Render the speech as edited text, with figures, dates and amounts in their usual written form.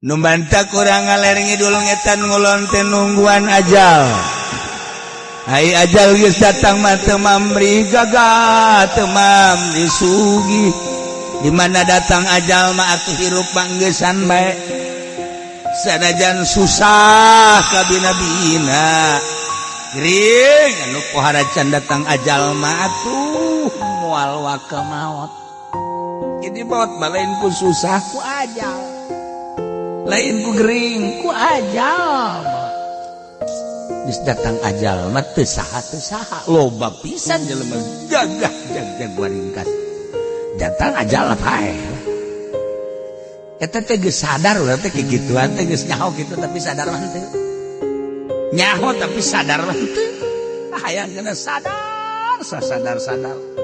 Numbanta kurang ngalergi dulu ngetan ngulon teh nungguan ajal. Hai ajal geus datang mah teu mamri gagah teu mamri sugih. Di mana datang ajal mah atuh hirup manggesan bae. Sanajan susah kabina-bina. Gering anu pohara can datang ajal mah atuh moal waka maot. Jadi maot balain ku susah ku ajal. Lain ku gering ku ajal. Geus datang ajal mah teu saha loba pisan jelema gagah jago ringkas. Datang ajal pae. Eta teh geus sadar urang teh kigituan teh geus nyaho kitu tapi sadar mah teu. Nyaho tapi sadar mah teu. Hayang kena sadar, sadar.